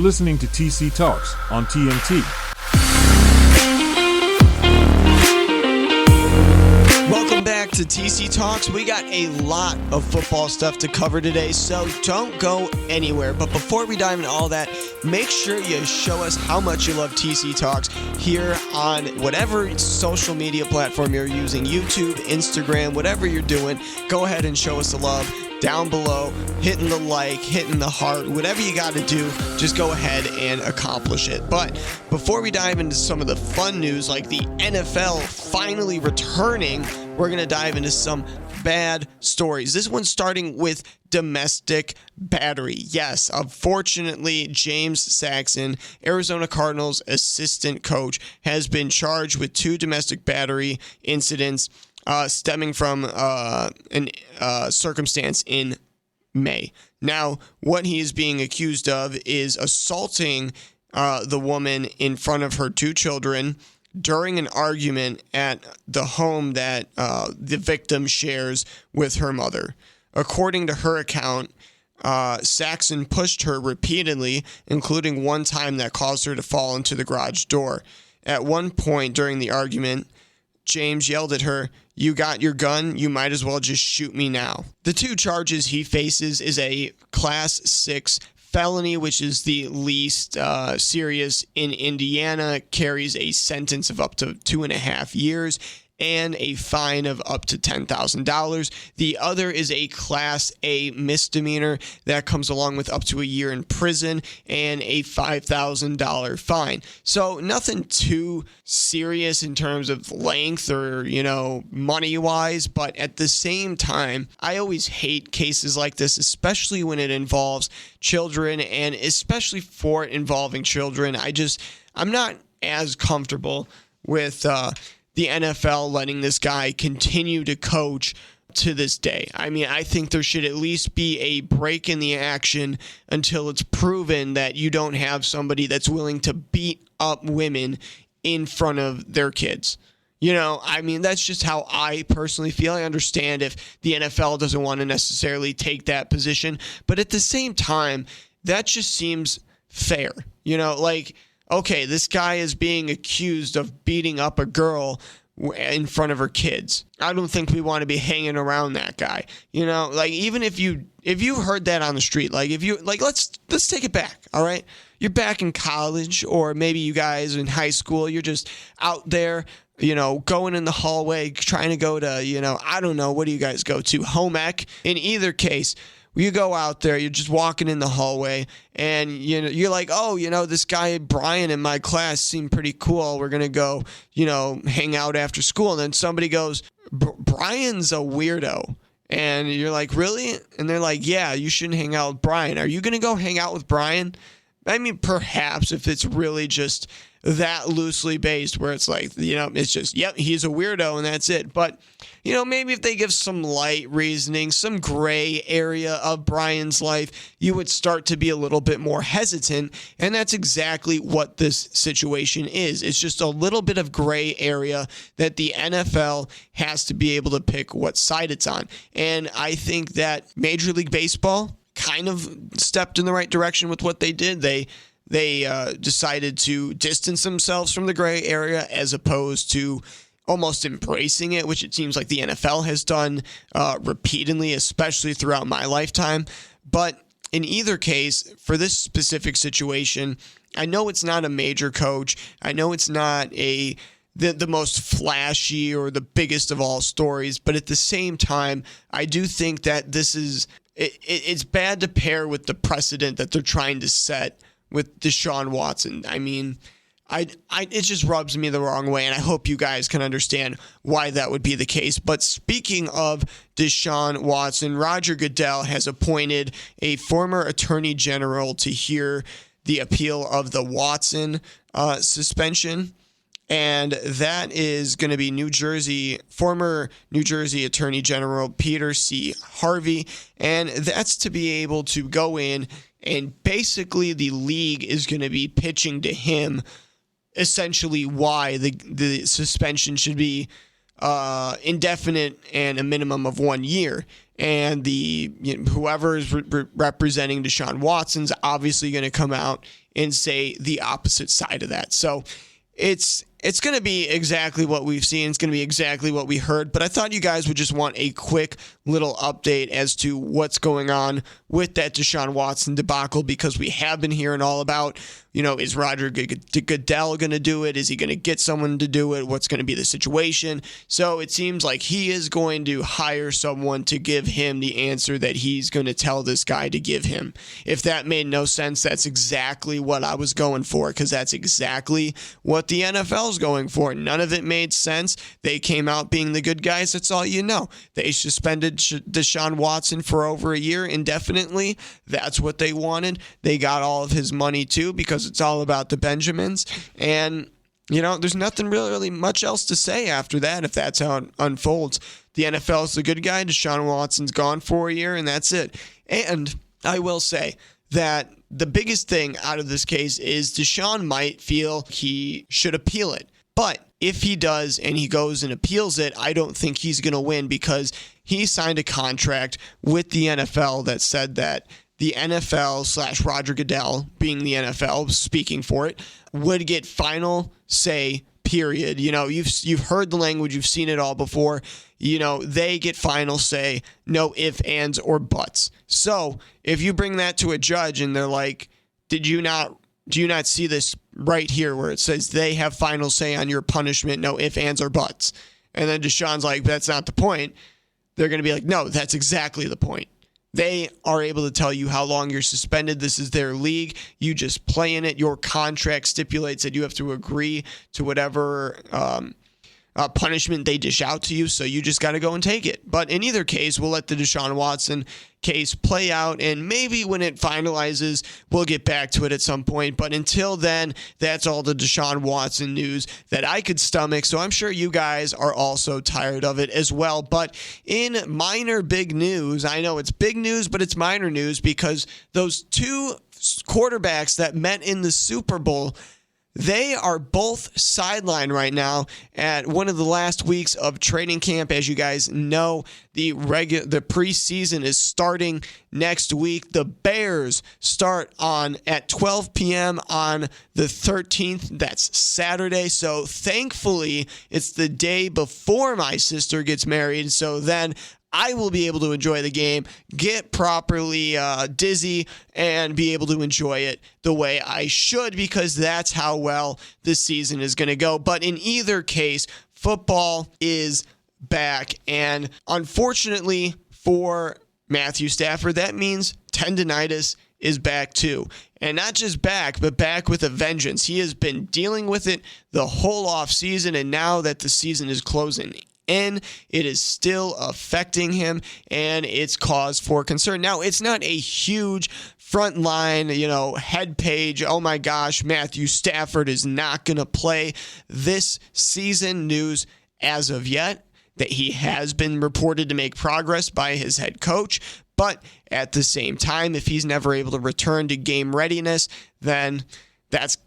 listening to TC TAUX on TNT. Welcome back to TC TAUX. We got a lot of football stuff to cover today, so don't go anywhere. But before we dive into all that, make sure you show us how much you love TC TAUX here on whatever social media platform you're using, YouTube, Instagram, whatever you're doing. Go ahead and show us the love down below, hitting the like, hitting the heart, whatever you got to do, just go ahead and accomplish it. But before we dive into some of the fun news, like the NFL finally returning, we're going to dive into some bad stories. This one's starting with domestic battery. Yes, unfortunately, James Saxon, Arizona Cardinals assistant coach, has been charged with 2 domestic battery incidents stemming from a circumstance in May. Now, what he is being accused of is assaulting the woman in front of her 2 children during an argument at the home that the victim shares with her mother. According to her account, Saxon pushed her repeatedly, including one time that caused her to fall into the garage door. At one point during the argument, James yelled at her, "You got your gun? You might as well just shoot me now." The 2 charges he faces is a Class 6 felony, which is the least serious in Indiana, carries a sentence of up to 2.5 years and a fine of up to $10,000. The other is a Class A misdemeanor that comes along with up to a year in prison and a $5,000 fine. So nothing too serious in terms of length or, money-wise, but at the same time, I always hate cases like this, especially when it involves children, and especially for it involving children. I'm not as comfortable with the NFL letting this guy continue to coach to this day. I mean, I think there should at least be a break in the action until it's proven that you don't have somebody that's willing to beat up women in front of their kids. That's just how I personally feel. I understand if the NFL doesn't want to necessarily take that position, but at the same time, that just seems fair. Okay, this guy is being accused of beating up a girl in front of her kids. I don't think we want to be hanging around that guy. Even if you heard that on the street, let's take it back, all right? You're back in college, or maybe you guys in high school, you're just out there, going in the hallway, trying to go to, I don't know, what do you guys go to? Home ec? In either case, you go out there, you're just walking in the hallway, and you're like, oh, this guy Brian in my class seemed pretty cool. We're gonna go, hang out after school. And then somebody goes, Brian's a weirdo. And you're like, really? And they're like, yeah, you shouldn't hang out with Brian. Are you gonna go hang out with Brian? I mean, perhaps if it's really just that loosely based, where it's like, it's just, yep, he's a weirdo and that's it. But, maybe if they give some light reasoning, some gray area of Brian's life, you would start to be a little bit more hesitant. And that's exactly what this situation is. It's just a little bit of gray area that the NFL has to be able to pick what side it's on. And I think that Major League Baseball kind of stepped in the right direction with what they did. They decided to distance themselves from the gray area as opposed to almost embracing it, which it seems like the NFL has done repeatedly, especially throughout my lifetime. But in either case, for this specific situation, I know it's not a major coach. I know it's not the most flashy or the biggest of all stories, but at the same time, I do think that this is it's bad to pair with the precedent that they're trying to set with Deshaun Watson. I mean, it just rubs me the wrong way, and I hope you guys can understand why that would be the case. But speaking of Deshaun Watson, Roger Goodell has appointed a former attorney general to hear the appeal of the Watson suspension. And that is going to be former New Jersey Attorney General Peter C. Harvey. And that's to be able to go in, and basically the league is going to be pitching to him essentially why the suspension should be indefinite and a minimum of 1 year. And whoever is representing Deshaun Watson's obviously going to come out and say the opposite side of that. So it's going to be exactly what we've seen. It's going to be exactly what we heard. But I thought you guys would just want a quick little update as to what's going on with that Deshaun Watson debacle, because we have been hearing all about, is Roger Goodell going to do it? Is he going to get someone to do it? What's going to be the situation? So it seems like he is going to hire someone to give him the answer that he's going to tell this guy to give him. If that made no sense, that's exactly what I was going for, because that's exactly what the NFL is going for. None of it made sense. They came out being the good guys. That's all you know. They suspended Deshaun Watson for over a year indefinitely. That's what they wanted. They got all of his money too, because it's all about the Benjamins. And there's nothing really much else to say after that if that's how it unfolds. The NFL is the good guy. Deshaun Watson's gone for a year, and that's it. And I will say that the biggest thing out of this case is Deshaun might feel he should appeal it. But if he does and he goes and appeals it, I don't think he's going to win, because he signed a contract with the NFL that said that the NFL / Roger Goodell, being the NFL, speaking for it, would get final say, period. You've heard the language, you've seen it all before. They get final say, no ifs, ands, or buts. So if you bring that to a judge and they're like, do you not see this right here where it says they have final say on your punishment, no ifs, ands, or buts? And then Deshaun's like, that's not the point. They're going to be like, no, that's exactly the point. They are able to tell you how long you're suspended. This is their league. You just play in it. Your contract stipulates that you have to agree to whatever punishment they dish out to you, so you just got to go and take it. But in either case, we'll let the Deshaun Watson case play out, and maybe when it finalizes, we'll get back to it at some point. But until then, that's all the Deshaun Watson news that I could stomach, so I'm sure you guys are also tired of it as well. But in minor big news, I know it's big news, but it's minor news, because those two quarterbacks that met in the Super Bowl, they are both sidelined right now at one of the last weeks of training camp. As you guys know, the preseason is starting next week. The Bears start at 12 p.m. on the 13th. That's Saturday. So thankfully, it's the day before my sister gets married. So then I will be able to enjoy the game, get properly dizzy, and be able to enjoy it the way I should, because that's how well this season is going to go. But in either case, football is back. And unfortunately for Matthew Stafford, that means tendinitis is back too. And not just back, but back with a vengeance. He has been dealing with it the whole offseason, and now that the season is closing in, it is still affecting him, and it's cause for concern. Now, it's not a huge front line, head page, oh my gosh, Matthew Stafford is not going to play this season news as of yet, that he has been reported to make progress by his head coach. But at the same time, if he's never able to return to game readiness, then that's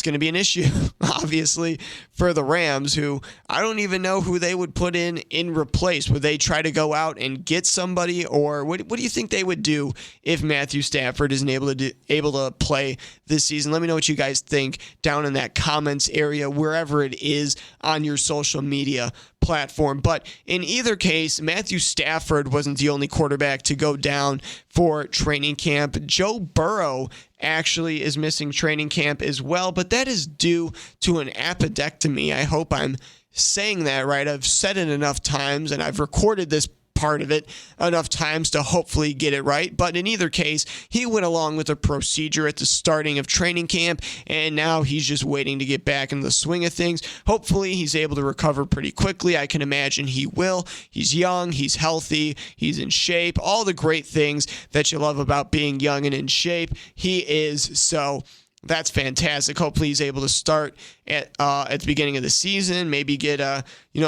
going to be an issue, obviously, for the Rams, who I don't even know who they would put in replace. Would they try to go out and get somebody, or what do you think they would do if Matthew Stafford isn't able to play this season? Let me know what you guys think down in that comments area, wherever it is on your social media platform. But in either case, Matthew Stafford wasn't the only quarterback to go down for training camp. Joe Burrow actually is missing training camp as well, but that is due to an appendectomy. I hope I'm saying that right. I've said it enough times, and I've recorded this part of it enough times to hopefully get it right. But in either case, he went along with a procedure at the starting of training camp, and now he's just waiting to get back in the swing of things. Hopefully, he's able to recover pretty quickly. I can imagine he will. He's young, he's healthy, he's in shape, all the great things that you love about being young and in shape. He is. So that's fantastic. Hopefully he's able to start at the beginning of the season, maybe get a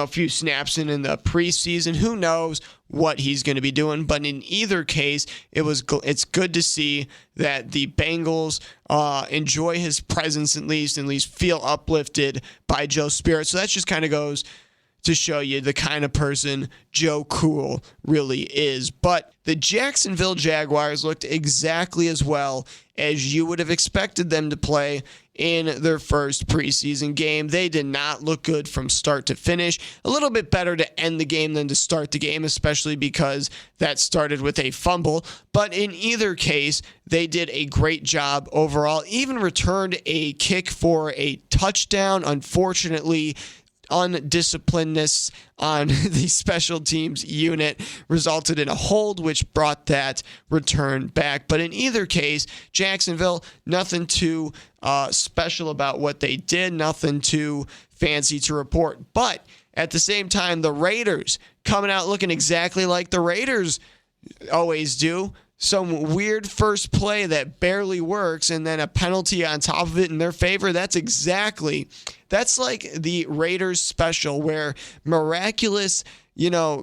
few snaps in the preseason. Who knows what he's going to be doing? But in either case, it's good to see that the Bengals enjoy his presence, at least feel uplifted by Joe's spirit. So that just kind of goes to show you the kind of person Joe Cool really is. But the Jacksonville Jaguars looked exactly as well as you would have expected them to play in their first preseason game. They did not look good from start to finish. A little bit better to end the game than to start the game, especially because that started with a fumble. But in either case, they did a great job overall. Even returned a kick for a touchdown. Unfortunately, undisciplinedness on the special teams unit resulted in a hold, which brought that return back. But in either case, Jacksonville, nothing too special about what they did, nothing too fancy to report. But at the same time, the Raiders coming out looking exactly like the Raiders always do. Some weird first play that barely works and then a penalty on top of it in their favor. That's like the Raiders special where miraculous,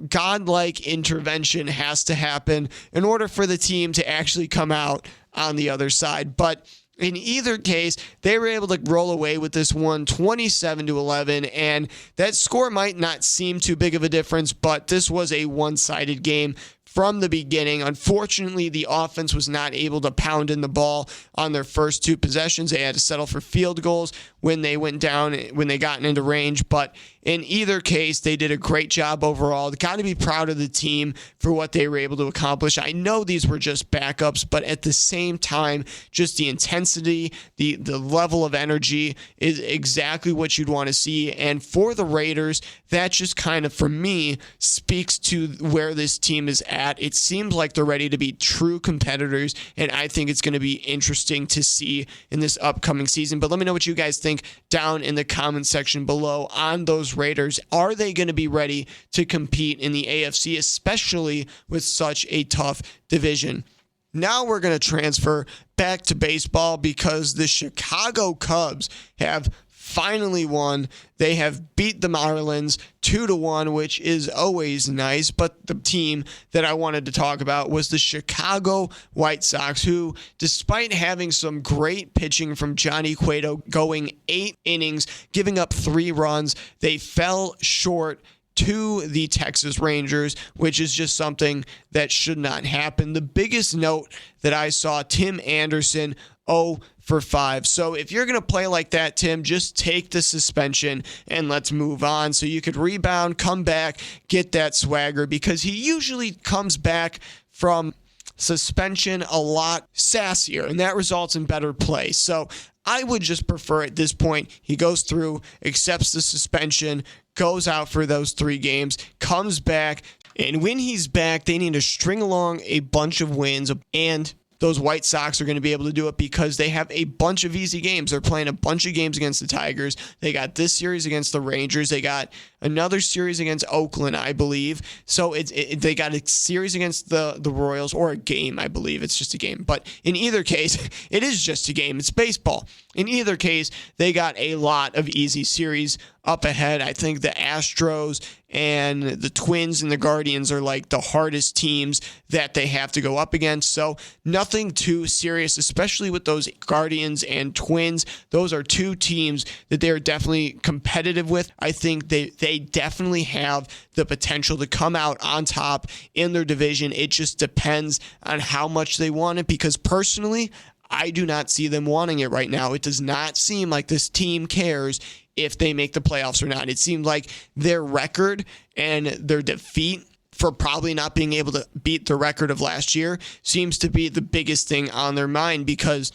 godlike intervention has to happen in order for the team to actually come out on the other side. But in either case, they were able to roll away with this one 27-11, and that score might not seem too big of a difference, but this was a one-sided game from the beginning. Unfortunately, the offense was not able to pound in the ball on their first two possessions. They had to settle for field goals when they went down, when they got into range. But in either case, they did a great job overall. Got to be proud of the team for what they were able to accomplish. I know these were just backups, but at the same time, just the intensity, the level of energy is exactly what you'd want to see. And for the Raiders, that just kind of, for me, speaks to where this team is at. It seems like they're ready to be true competitors, and I think it's going to be interesting to see in this upcoming season. But let me know what you guys think down in the comment section below on those Raiders. Are they going to be ready to compete in the AFC, especially with such a tough division? Now we're going to transfer back to baseball because the Chicago Cubs have finally won. They have beat the Marlins 2-1, which is always nice. But the team that I wanted to talk about was the Chicago White Sox, who, despite having some great pitching from Johnny Cueto, going 8 innings, giving up 3 runs, they fell short to the Texas Rangers, which is just something that should not happen. The biggest note that I saw, Tim Anderson, 0 for 5. So if you're going to play like that, Tim, just take the suspension and let's move on so you could rebound, come back, get that swagger, because he usually comes back from suspension a lot sassier, and that results in better play. So I would just prefer at this point he goes through, accepts the suspension, goes out for those 3 games, comes back, and when he's back, they need to string along a bunch of wins, and those White Sox are going to be able to do it because they have a bunch of easy games. They're playing a bunch of games against the Tigers. They got this series against the Rangers. They got another series against Oakland, I believe. So they got a series against the Royals, or a game, I believe. It's just a game. But in either case, it is just a game. It's baseball. In either case, they got a lot of easy series up ahead. I think the Astros and the Twins and the Guardians are like the hardest teams that they have to go up against. So nothing too serious, especially with those Guardians and Twins. Those are 2 teams that they're definitely competitive with. I think they definitely have the potential to come out on top in their division. It just depends on how much they want it, because personally, I do not see them wanting it right now. It does not seem like this team cares if they make the playoffs or not. It seemed like their record and their defeat for probably not being able to beat the record of last year seems to be the biggest thing on their mind, because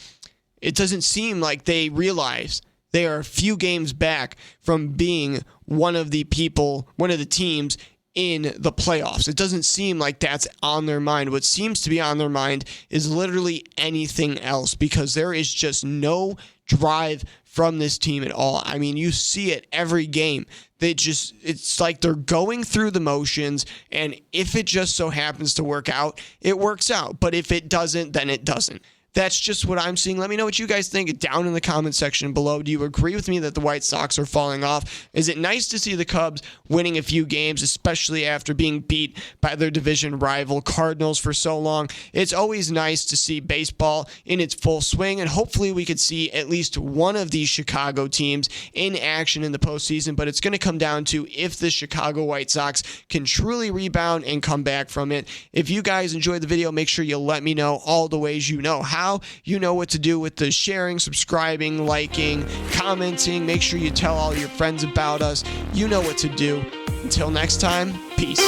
it doesn't seem like they realize they are a few games back from being one of the teams in the playoffs. It doesn't seem like that's on their mind. What seems to be on their mind is literally anything else, because there is just no drive from this team at all. I mean, you see it every game. It's like they're going through the motions, and if it just so happens to work out, it works out. But if it doesn't, then it doesn't. That's just what I'm seeing. Let me know what you guys think down in the comment section below. Do you agree with me that the White Sox are falling off? Is it nice to see the Cubs winning a few games, especially after being beat by their division rival Cardinals for so long? It's always nice to see baseball in its full swing, and hopefully we could see at least one of these Chicago teams in action in the postseason, but it's going to come down to if the Chicago White Sox can truly rebound and come back from it. If you guys enjoyed the video, make sure you let me know all the ways you know how. You know what to do with the sharing, subscribing, liking, commenting. Make sure you tell all your friends about us. You know what to do. Until next time, peace.